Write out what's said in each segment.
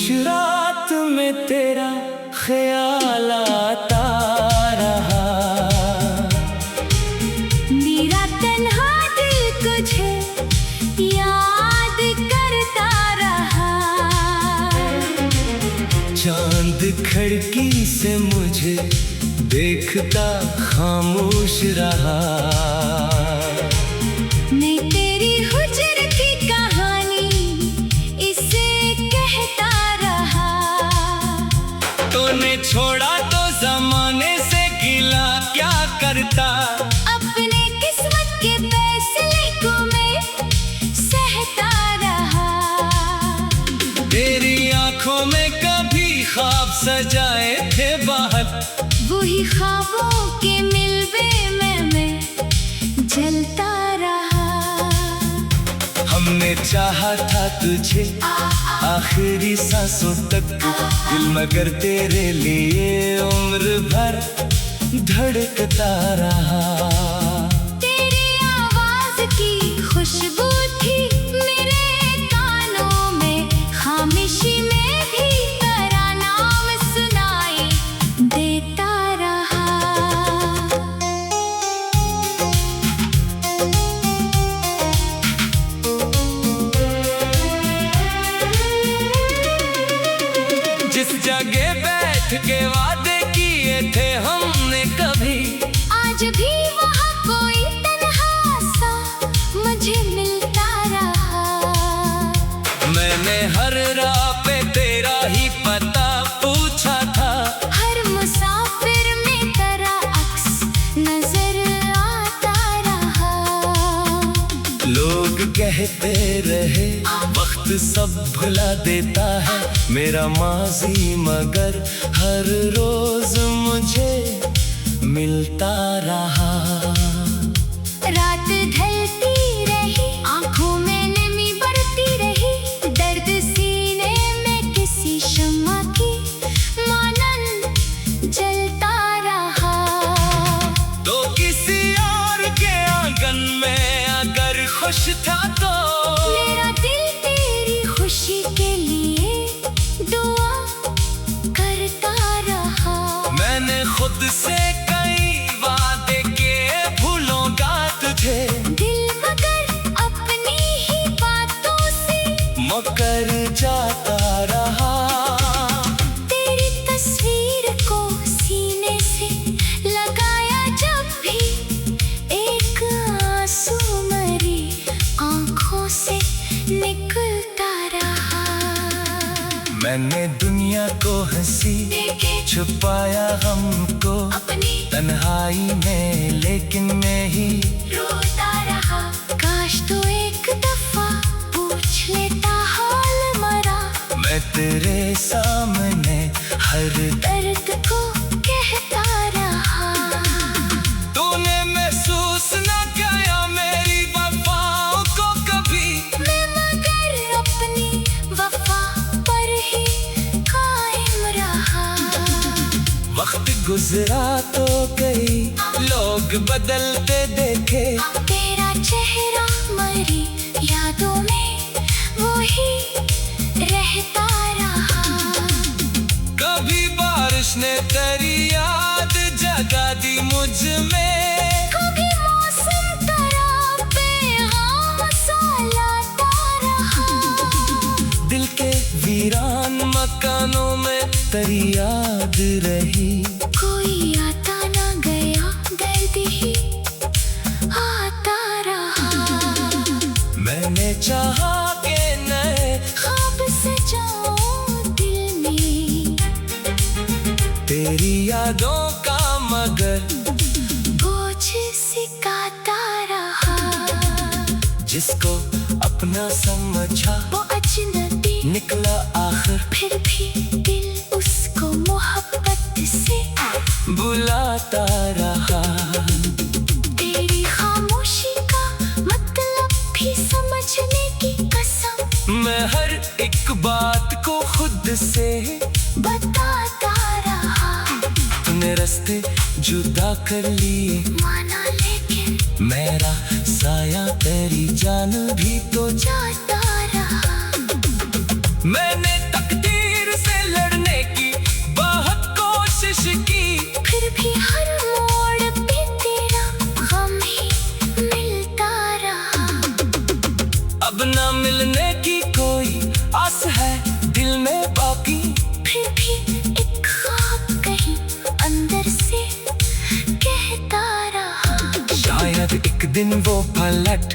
रात में तेरा ख्याल आता रहा। मेरा तन्हा दिल तुझे याद करता रहा। चांद खिड़की से मुझे देखता खामोश रहा। मैं तेरी हुजर की कहानी इसे कहता रहा। तूने छोड़ा तो जमाने से गिला क्या करता। अपने किस्मत के फैसले को मैं सहता रहा। तेरी आंखों में कभी ख्वाब सजाए थे बाहर। वही ख्वाबों के मिलवे में मैं जलता रहा। हमने चाहा था तुझे आखिरी सांसों तक दिल, मगर तेरे लिए उम्र भर धड़कता रहा। तेरी आवाज की खुशबू थी मेरे कानों में, खामोशी में भी तेरा नाम सुनाई देता रहा। जिस जगह बैठ के वादे किए थे हमने कभी, आज भी वहाँ कोई तन्हा सा मुझे मिलता रहा। मैंने हर राह पे तेरा ही पता पूछा था। हर मुसाफिर में तेरा अक्स नजर आता रहा। लोग कहते रहे वक्त सब भुला देता है मेरा माजी, मगर हर रोज मुझे मिलता रहा। रात ढलती रही, आंखों में नमी बढ़ती रही, दर्द सीने में किसी शम्मा की मानंद जलता रहा। तो किसी और के आंगन में अगर खुश था तो मेरा दिल तेरी खुशी के लिए दुआ करता रहा। मैंने खुद से कई वादे किए भूलूंगा तुझे, दिल मगर अपनी ही बातों से मकर जाता रहा। तेरी तस्वीर को सीने से लगाया जब भी, एक आंसू मेरी आंखों से निकलता रहा। मैंने दुनिया को हंसी छुपाया हमको अपनी तन्हाई में, लेकिन मैं ही रोता रहा। काश तो एक दफा पूछ लेता हाल मरा। मैं तेरे सामने हर दर्द को कहता रहा। तूने महसूस न किया मेरी वफाओं को कभी। मैं मगर अपनी वफा पर ही कायम रहा। वक्त गुजरा तो कई लोग बदलते देखे, तेरा चेहरा मरी यादों में वही रहता रहा। कभी बारिश ने तेरी याद जगा दी मुझ में, कभी मौसम तेरा पैगाम सा लाता रहा। दिल के वीरान मकानों में तेरी याद रही। कोई आता ना गया, दर्द ही आता रहा। मैंने चाहा के नए ख्वाब सजाऊं दिल में, तेरी यादों का मगर बोझ सिकाता रहा। जिसको अपना समझा वो अजनबी निकला आखिर, फिर भी दिल उसको मोहब्बत से बुलाता रहा। तेरी खामोशी का मतलब भी समझने की कसम मैं हर एक बात को खुद से बताता रहा। तूने रास्ते जुदा कर लिए माना लेकिन मेरा साया तेरी जान भी तो जाता रहा। मैंने तकदीर अब ना मिलने की कोई आस है दिल में बाकी। फिर भी एक ख्वाब कहीं अंदर से कहता रहा, शायद एक दिन वो पलट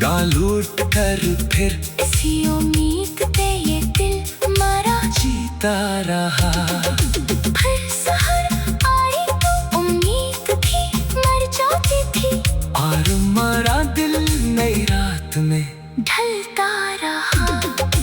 गा लूट कर फिर इसी उम्मीद पे ये दिल मरा जीता रहा। फिर सहर आई तो उम्मीद भी मर जाती थी, और मरा दिल नई रात में ढलता रहा।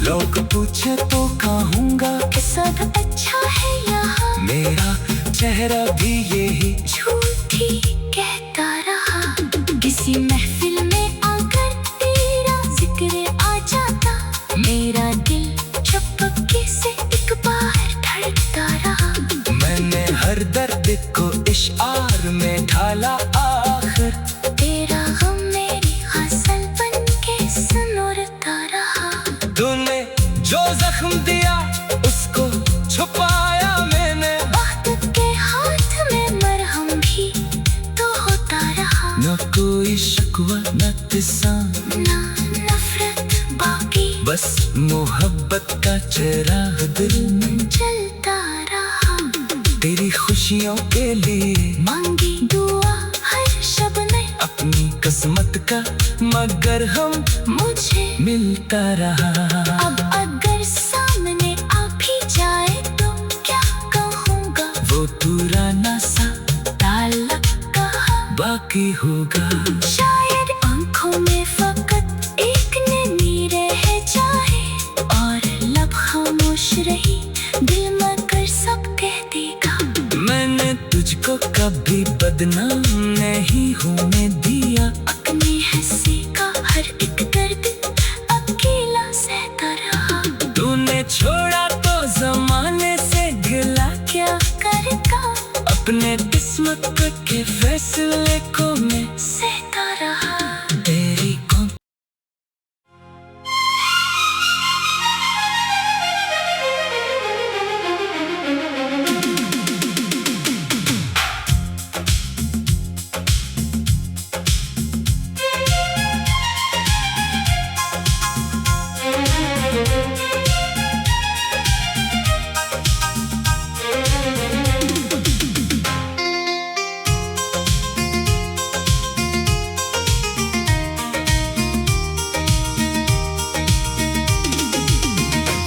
लोग पूछे तो कहूँगा कि सब अच्छा है यहाँ, मेरा चेहरा भी यही झूठी कहता रहा। किसी महफिल में आकर तेरा जिक्र आ जाता, मेरा दिल चुपके से एक बार धड़कता रहा। मैंने हर दर्द को इशार में ढाला, आखिर तेरा गम मेरी गज़ल बन के सुनता रहा। तूने जो जख्म दिया उसको छुपाया मैंने, वक्त के हाथ में मरहम भी तो होता रहा। न कोई शिकवा न तिसान, ना नफरत बाकी, बस मोहब्बत का चिराग दिल में चलता रहा। तेरी खुशियों के लिए मांगी दुआ हर शब ने अपनी किस्मत का, मगर हम मुझे मिलता रहा। अब अगर सामने आ भी जाए तो क्या कहूँगा, वो पुराना सा ताला कहा बाकी होगा। शायद आंखों में फकत एक नमी रह जाए, और लब खामोश रही दिल मगर सब कह देगा। मैंने तुझको कभी बदनाम नहीं होने दिया, अपनी हंसी का हर एक दर्द अकेला सहता रहा। तूने छोड़ा तो जमाने से गिला, क्या करता अपने किस्मत के फैसले को मैं सहता रहा। तेरी को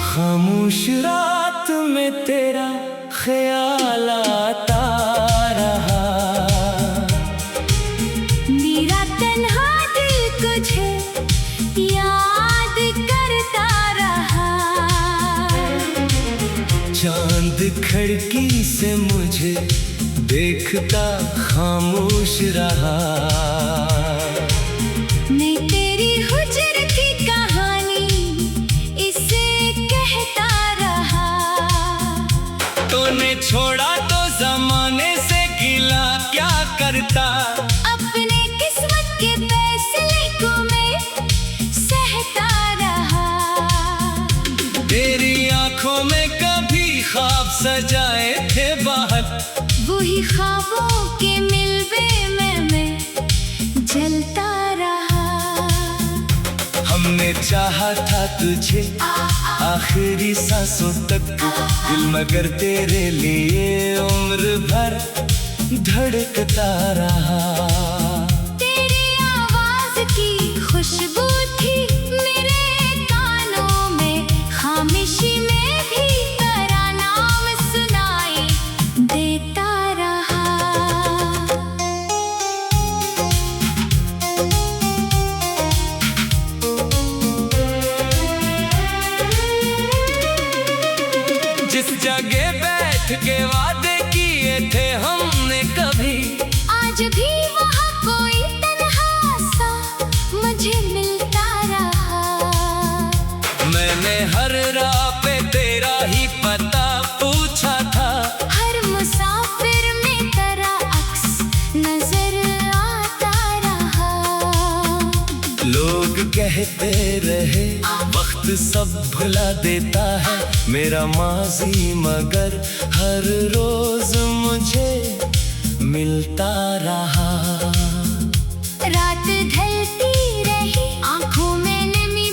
खामोश रात में तेरा ख्याल आता रहा, मेरा तन्हा दिल तुझे याद करता रहा। चांद खिड़की से मुझे देखता खामोश रहा। मैं तेरी हुज्र की कहानी इसे कहता रहा। तूने छोड़ा तो जमाने से गिला, क्या करता अपने किस्मत के फैसले को मैं सहता रहा। तेरी आंखों में कभी ख्वाब सजाए थे बाहर, वही ख्वाबों के मिलवे में मैं जलता रहा। हमने चाहा था तुझे आखिरी सांसों तक, दिल मगर तेरे लिए उम्र भर धड़कता रहा। तेरी आवाज की खुशबू थी मेरे कानों में, खामोशी में भी तेरा नाम सुनाई देता रहा। जिस जगह बैठ के वादे किए थे हमने कभी, आज भी वहाँ कोई तन्हा सा मुझे मिलता रहा। मैंने हर राह पे तेरा ही पता पूछा था, हर मुसाफिर में तेरा अक्स नजर आता रहा। लोग कहते रहे वक्त सब भुला देता है मेरा माजी, मगर हर रोज मुझे मिलता रहा। रात ढलती रही, आंखों में नमी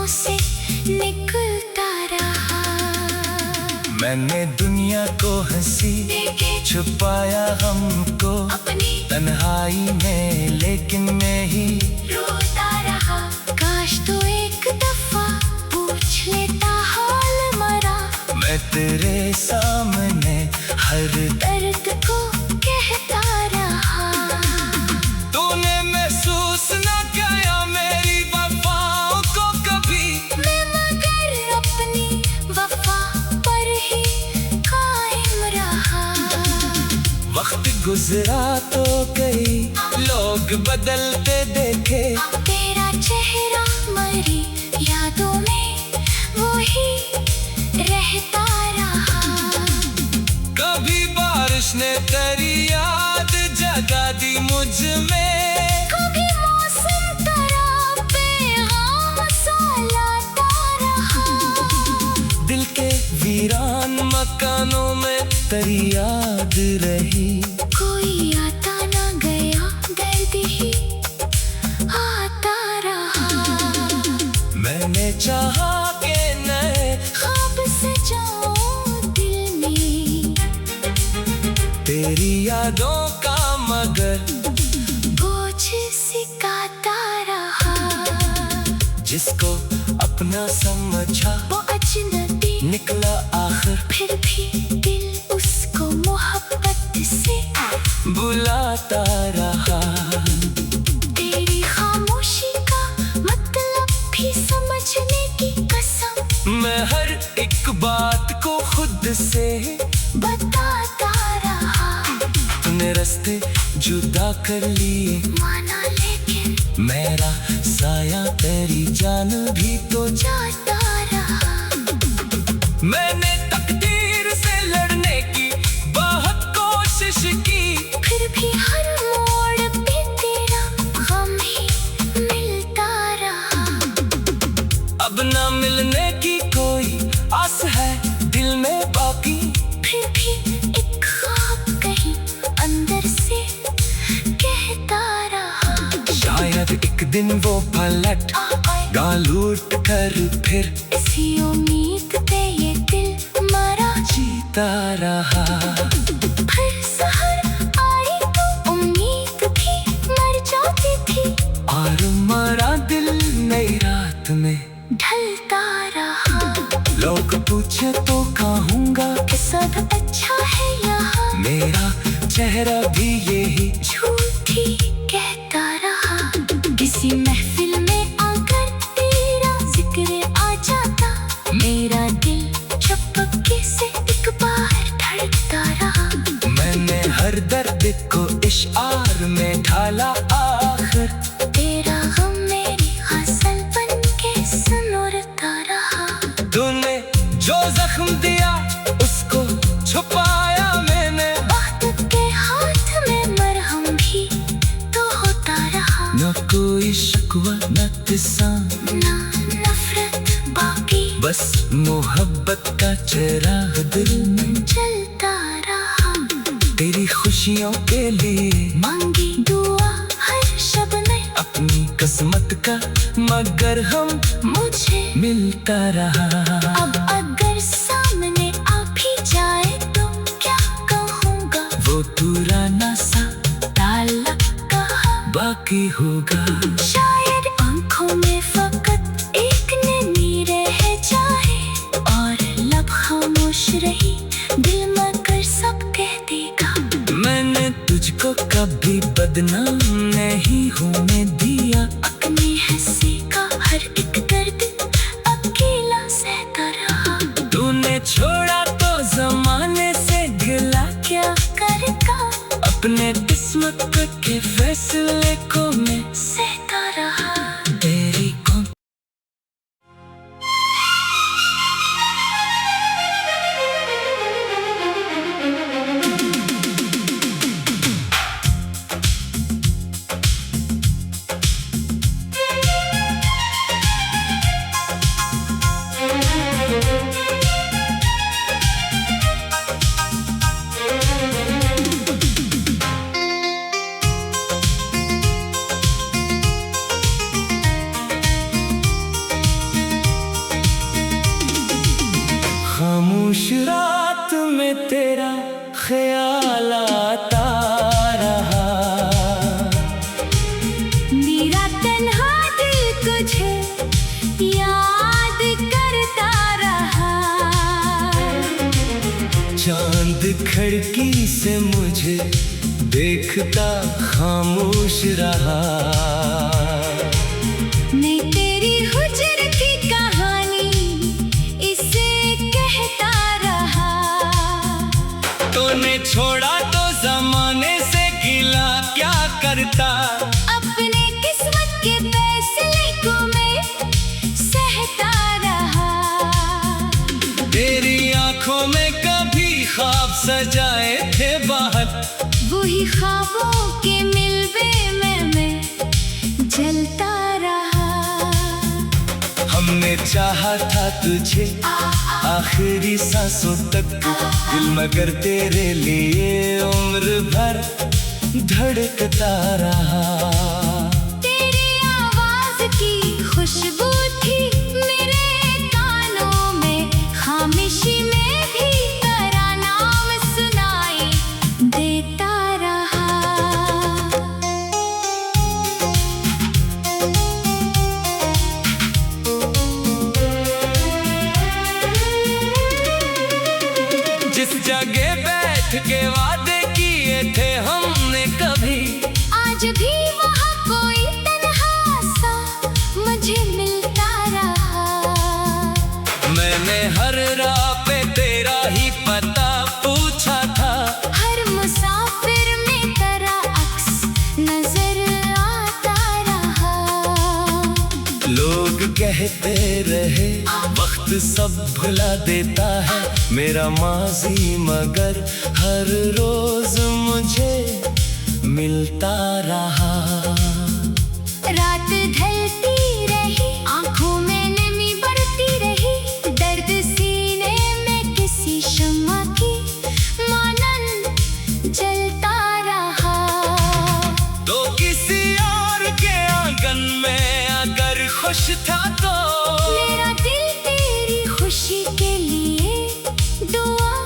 से निकलता रहा। मैंने दुनिया को हंसी देखे छुपाया हमको अपनी तन्हाई में, लेकिन मैं ही रोता रहा। काश तो एक दफा पूछ लेता हाल मरा, मैं तेरे सामने हर दर्द को कहता रहा। तूने महसूस न किया मेरी वफाओं को कभी, मैं मगर अपनी वफा पर ही कायम रहा। वक्त गुजरा तो कई लोग बदलते देखे, तेरा चेहरा मरी यादों में वो ही रहता रहा। कभी बारिश ने तेरी याद जगा दी मुझ में, कभी मौसम तरह पैगाम सा लाता रहा। दिल के वीरान मकानों में तेरी याद रही। कोई आता ना गया, दर्द ही आता रहा। मैंने चाहा के नए ख्वाब सजाऊं दिल में, तेरी यादों का मगर बोझ सिखाता रहा। जिसको अपना समझा वो अजनबी निकला आखिर, फिर भी दिल उसको मोहब्बत से बुलाता रहा। तेरी खामोशी का मतलब भी समझने की कसम, मैं हर एक बात को खुद से बताता रहा। तूने रास्ते जुदा कर लिए, माना लेकिन मेरा साया तेरी जान भी तो जाता रहा। मैंने तकदीर से लड़ने की बहुत कोशिश की, फिर भी हर मोड़ पे तेरा गम ही मिलता रहा। अब ना मिलने की कोई आस है दिल में बाकी, फिर भी एक ख्वाब कहीं अंदर से कहता रहा। शायद एक दिन वो पलट गाल उठ कर फिर इसी उम्मीद पे ये दिल मरा जीता रहा। फिर सहर आई तो उम्मीद भी मर जाती थी, और मरा दिल नई रात में ढलता रहा। लोग पूछे तो कहूँगा कि सब अच्छा है यहाँ, मेरा चेहरा भी यही झूठी कहता रहा। किसी महफिल में आकर तेरा जिक्र आ जाता, मेरा दिल चुपके से एक बार धड़कता रहा। मैंने हर दर्द को इशार में ढाला आखिर, तेरा गम मेरी गजल बन के सुनता रहा। तूने जो जख्म दिया उसको छुपाया मैंने, वक्त के हाथ में मरहम भी तो होता रहा। न कोई शिकवा न किस्सा, ना नफरत बाकी, बस मोहब्बत का चिराग दिल में चलता रहा। तेरी खुशियों के लिए मांगी दुआ हर शब में, अपनी किस्मत का मगर हम मुझे मिलता रहा। अब अगर सामने आ भी जाए तो क्या कहूँगा, वो पुराना सा ताल्लुक कहाँ बाकी होगा। शायद आंखों में फकत एक नमी रह जाए, और लब खामोश रही दिल मगर सब कह देगा। मैंने तुझको कभी बदनाम नहीं होने दिया, अपनी हंसी का हर एक दर्द अकेला सहता रहा। तूने छोड़ा तो जमाने से गिला क्या करेगा, अपने किस्मत के फैसले को मैं सहता रहा। तेरी कौन रात में तेरा ख्याल आता रहा। मेरा तन्हा दिल तुझे याद करता रहा। चांद खिड़की से मुझे देखता खामोश रहा। मैं तेरी हुजर की कहानी इसे कहता रहा। तूने छोड़ा तो जमाने से गिला क्या करता। अपने किस्मत के फैसले को मैं सहता रहा। तेरी आंखों में कभी ख्वाब सजाए थे बाहर। वही ख्वाबों के मिलवे में मैं जलता रहा। हमने चाहा था तुझे आखिरी सांसों तक दिल, मगर तेरे लिए उम्र भर धड़कता रहा। तेरी आवाज की खुशबू थी मेरे कानों में। खामोशी में भी तेरा नाम सुनाई देता रहा। जिस जगह बैठ के वादे किए थे हमने कभी, आज भी वहाँ कोई तन्हा सा मुझे मिलता रहा। मैंने हर राह पे तेरा ही पता पूछा था। हर मुसाफिर में तेरा अक्स नजर आता रहा। लोग कहते रहे वक्त सब भुला देता है मेरा माजी, मगर हर रोज मुझे मिलता रहा। रात ढलती रही, आंखों में नमी बढ़ती रही। दर्द सीने में किसी शम्मा की मानन जलता रहा। तो किसी और के आंगन में अगर खुश था तो मेरा दिल तेरी खुशी के लिए दुआ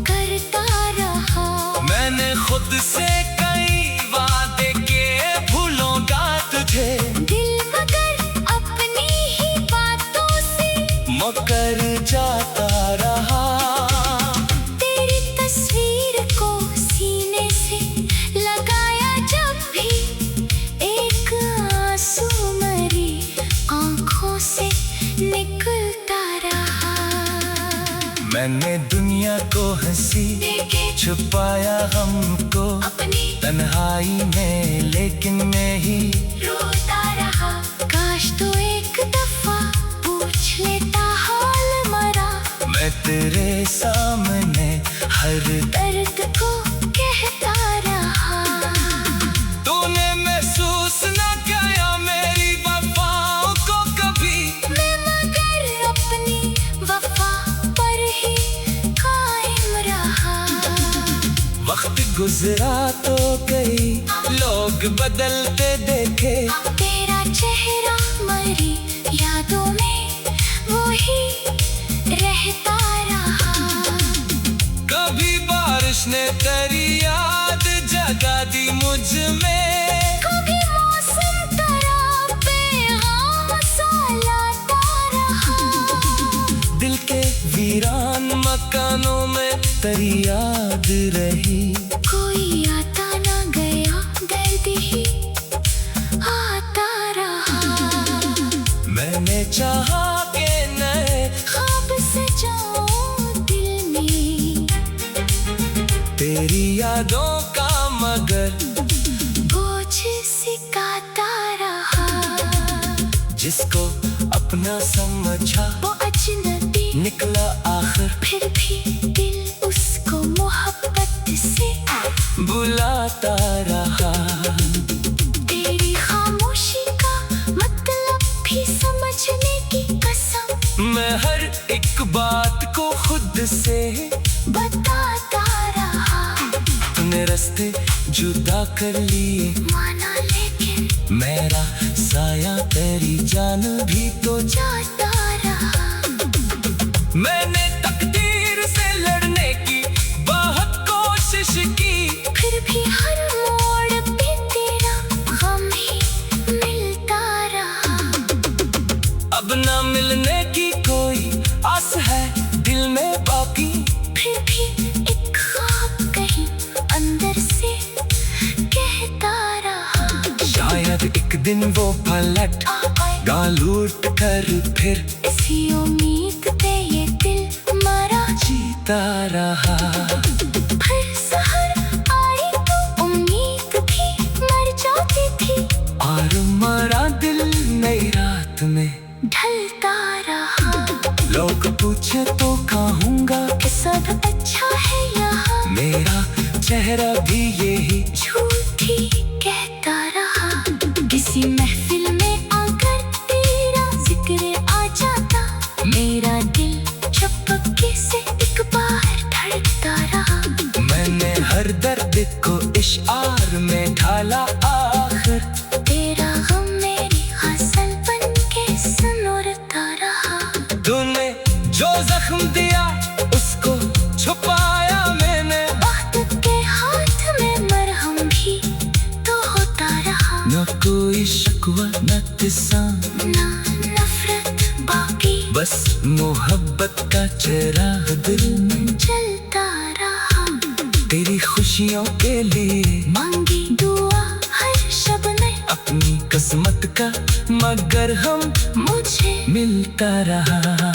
करता रहा। मैंने खुद से कई वादे किए भूलूंगा तुझे, दिल मगर अपनी ही बातों से मकर जाता रहा। तेरी तस्वीर को सीने से लगाया जब भी, एक आंसू मेरी आंखों से निकलता रहा। मैंने दुनिया को हंसी देखे छुपाया हमको अपनी तन्हाई में, लेकिन मैं ही रोता रहा। काश तो एक दफा पूछ लेता हाल मरा। मैं तेरे सामने हर दर्द को कहता रहा। तूने महसूस न किया मेरी वफाओं को कभी। मैं मगर अपनी वफा पर ही कायम रहा। वक्त गुजरा तो कई लोग बदलते देखे, तेरा चेहरा मरी यादों में वही रहता रहा। कभी बारिश ने तेरी याद जगा दी मुझ में। कभी मौसम तेरा पैगाम सा लाता रहा। दिल के वीरान मकानों में तेरी याद रही। कोई आता ना गया, दर्द ही आता रहा। मैंने चाहा के नए ख्वाब सजाऊं दिल में तेरी यादों का, मगर बोझ सिकाता रहा। जिसको अपना समझा वो अजनबी निकला आखिर, फिर भी दिल उसको मोहब्बत से बुलाता रहा। तेरी खामोशी का मतलब भी समझने की कसम मैं हर एक बात को खुद से बताता रहा। तूने रास्ते जुदा कर लिए माना लेकिन मेरा साया तेरी जान भी तो जाता रहा। मैंने तकदीर मिलने की कोई आस है दिल में बाकी, फिर भी एक ख्वाब कहीं अंदर से कहता रहा, शायद एक दिन वो पलट गा लूट कर फिर इसी उम्मीद पे ये दिल मरा जीता रहा। फिर सहर आई तो उम्मीद भी मर जाती थी, और मरा दिल नई रात में ढलता रहा। लोग पूछे तो कहूँगा कि सब अच्छा है यहाँ, मेरा चेहरा भी यही झूठी कहता रहा। किसी महफिल में आकर तेरा जिक्र आ जाता, मेरा दिल चुपके से एक बार धड़कता रहा। मैंने हर दर्द को इशार में ढाला, आखिर तेरा गम मेरी गजल बन के सुनता रहा। तूने जो जख्म दिया उसको छुपाया मैंने, वक्त के हाथ में मरहम भी तो होता रहा। न कोई शिकवा न तिसान, ना नफरत बाकी, बस मोहब्बत का चिराग दिल में जलता रहा। तेरी खुशियों के लिए मांगी दुआ हर शब ने अपनी किस्मत का, मगर हम मुझे मिलता रहा।